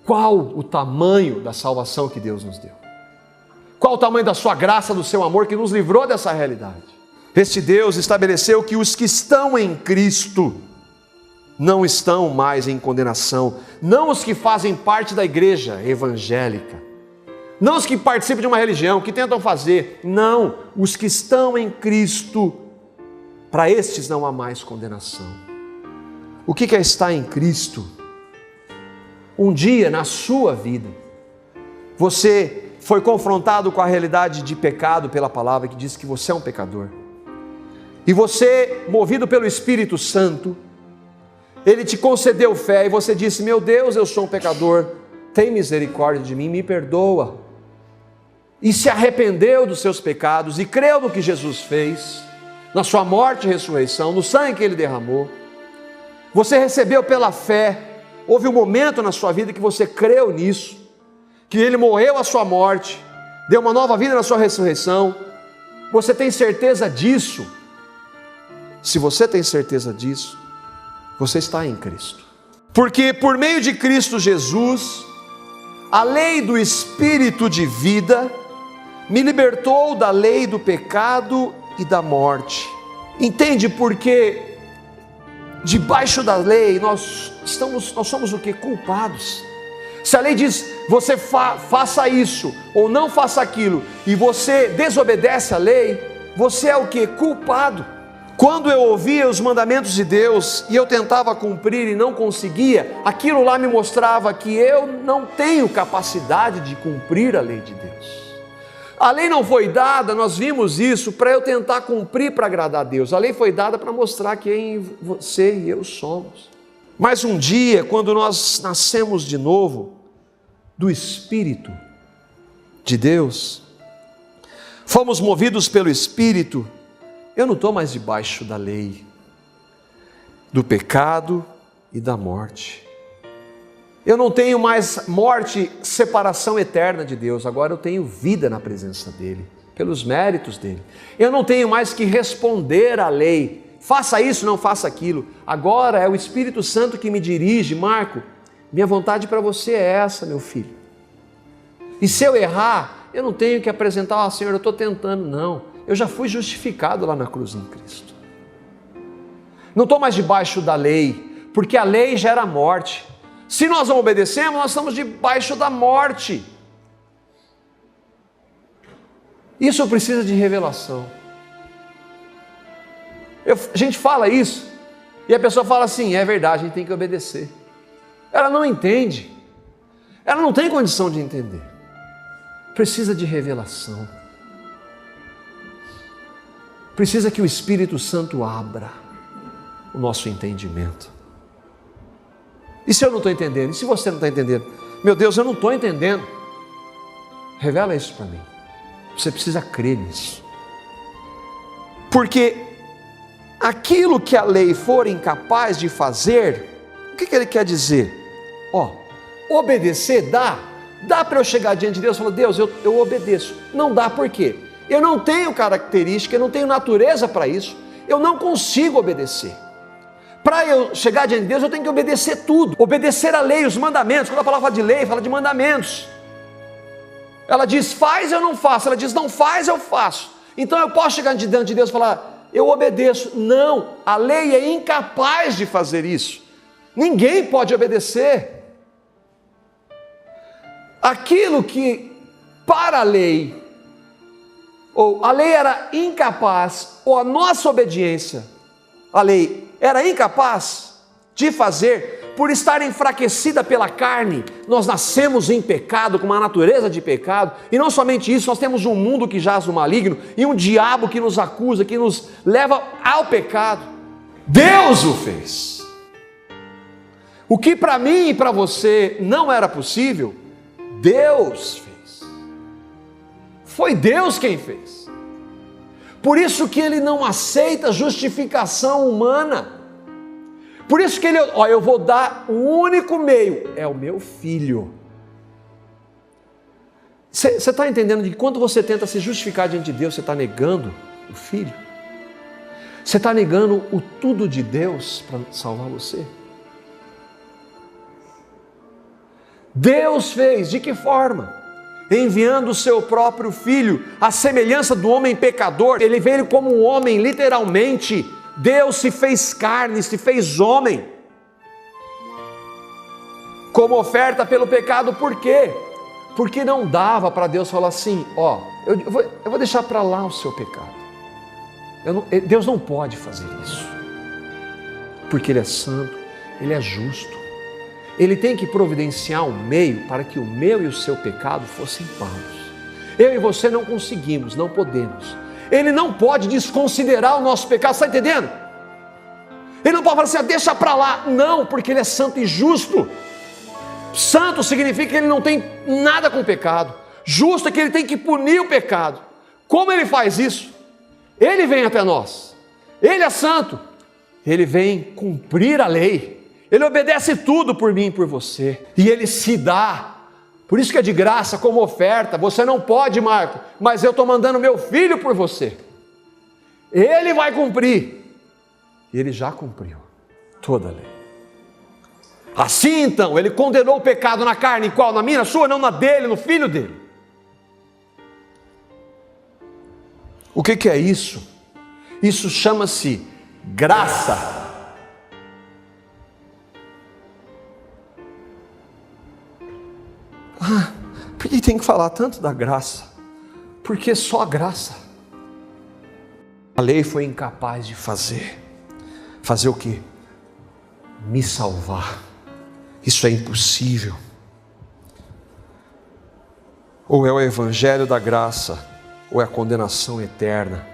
Qual o tamanho da salvação que Deus nos deu? Qual o tamanho da sua graça, do seu amor que nos livrou dessa realidade? Este Deus estabeleceu que os que estão em Cristo não estão mais em condenação, não os que fazem parte da igreja evangélica, não os que participam de uma religião, que tentam fazer, não, os que estão em Cristo, para estes não há mais condenação. O que é estar em Cristo? Um dia na sua vida, você foi confrontado com a realidade de pecado pela palavra que diz que você é um pecador, e você, movido pelo Espírito Santo, Ele te concedeu fé e você disse: meu Deus, eu sou um pecador, tem misericórdia de mim, me perdoa. E se arrependeu dos seus pecados e creu no que Jesus fez, na sua morte e ressurreição, no sangue que Ele derramou. Você recebeu pela fé, houve um momento na sua vida que você creu nisso, que Ele morreu a sua morte, deu uma nova vida na sua ressurreição. Você tem certeza disso? Se você tem certeza disso, você está em Cristo. Porque por meio de Cristo Jesus, a lei do Espírito de vida me libertou da lei do pecado e da morte. Entende? Porque debaixo da lei nós somos o quê? Culpados. Se a lei diz, você faça isso ou não faça aquilo, e você desobedece a lei, você é o quê? Culpado. Quando eu ouvia os mandamentos de Deus e eu tentava cumprir e não conseguia, aquilo lá me mostrava que eu não tenho capacidade de cumprir a lei de Deus. A lei não foi dada, nós vimos isso, para eu tentar cumprir para agradar a Deus. A lei foi dada para mostrar quem você e eu somos. Mas um dia, quando nós nascemos de novo, do Espírito de Deus, fomos movidos pelo Espírito, eu não estou mais debaixo da lei, do pecado e da morte. Eu não tenho mais morte, separação eterna de Deus. Agora eu tenho vida na presença dEle, pelos méritos dEle. Eu não tenho mais que responder à lei. Faça isso, não faça aquilo. Agora é o Espírito Santo que me dirige. Marco, minha vontade para você é essa, meu filho. E se eu errar, eu não tenho que apresentar, Senhor, eu estou tentando, não. Eu já fui justificado lá na cruz em Cristo. Não estou mais debaixo da lei, porque a lei gera morte. Se nós não obedecemos, nós estamos debaixo da morte. Isso precisa de revelação. A gente fala isso, e a pessoa fala assim, é verdade, a gente tem que obedecer. Ela não entende. Ela não tem condição de entender. Precisa de revelação. Precisa que o Espírito Santo abra o nosso entendimento. E se eu não estou entendendo? E se você não está entendendo? Meu Deus, eu não estou entendendo. Revela isso para mim. Você precisa crer nisso. Porque aquilo que a lei for incapaz de fazer, o que ele quer dizer? Obedecer dá para eu chegar diante de Deus e falar, Deus, eu obedeço. Não dá, por quê? Eu não tenho característica, eu não tenho natureza para isso, eu não consigo obedecer. Para eu chegar diante de Deus, eu tenho que obedecer tudo, obedecer a lei, os mandamentos. Quando a palavra fala de lei, fala de mandamentos. Ela diz, faz, eu não faço. Ela diz, não faz, eu faço. Então eu posso chegar diante de Deus e falar, eu obedeço. Não, a lei é incapaz de fazer isso. Ninguém pode obedecer. Aquilo que para a lei, ou a lei era incapaz, ou a nossa obediência, a lei era incapaz de fazer, por estar enfraquecida pela carne, nós nascemos em pecado, com uma natureza de pecado, e não somente isso, nós temos um mundo que jaz no maligno, e um diabo que nos acusa, que nos leva ao pecado. Deus o fez. O que para mim e para você não era possível, Deus fez. Foi Deus quem fez. Por isso que Ele não aceita justificação humana. Por isso que Ele, eu vou dar o único meio, é o meu filho. Você está entendendo que quando você tenta se justificar diante de Deus, você está negando o filho? Você está negando o tudo de Deus para salvar você? Deus fez, de que forma? Enviando o seu próprio Filho, à semelhança do homem pecador. Ele veio como um homem, literalmente. Deus se fez carne, se fez homem, como oferta pelo pecado. Por quê? Porque não dava para Deus falar assim, ó, eu vou deixar para lá o seu pecado. Deus não pode fazer isso, porque Ele é santo, Ele é justo. Ele tem que providenciar um meio para que o meu e o seu pecado fossem pagos. Eu e você não conseguimos, não podemos. Ele não pode desconsiderar o nosso pecado, está entendendo? Ele não pode falar assim, deixa para lá. Não, porque Ele é santo e justo. Santo significa que Ele não tem nada com o pecado. Justo é que Ele tem que punir o pecado. Como Ele faz isso? Ele vem até nós. Ele é santo. Ele vem cumprir a lei. Ele obedece tudo por mim e por você. E Ele se dá. Por isso que é de graça, como oferta. Você não pode, Marco, mas eu estou mandando meu filho por você. Ele vai cumprir. E Ele já cumpriu toda a lei. Assim então, Ele condenou o pecado na carne, em qual? Na minha, na sua? Não, na dele, no filho dele. O que é isso? Isso chama-se graça. Por que tem que falar tanto da graça? Porque só a graça. A lei foi incapaz de fazer. Fazer o quê? Me salvar. Isso é impossível. Ou é o evangelho da graça, ou é a condenação eterna.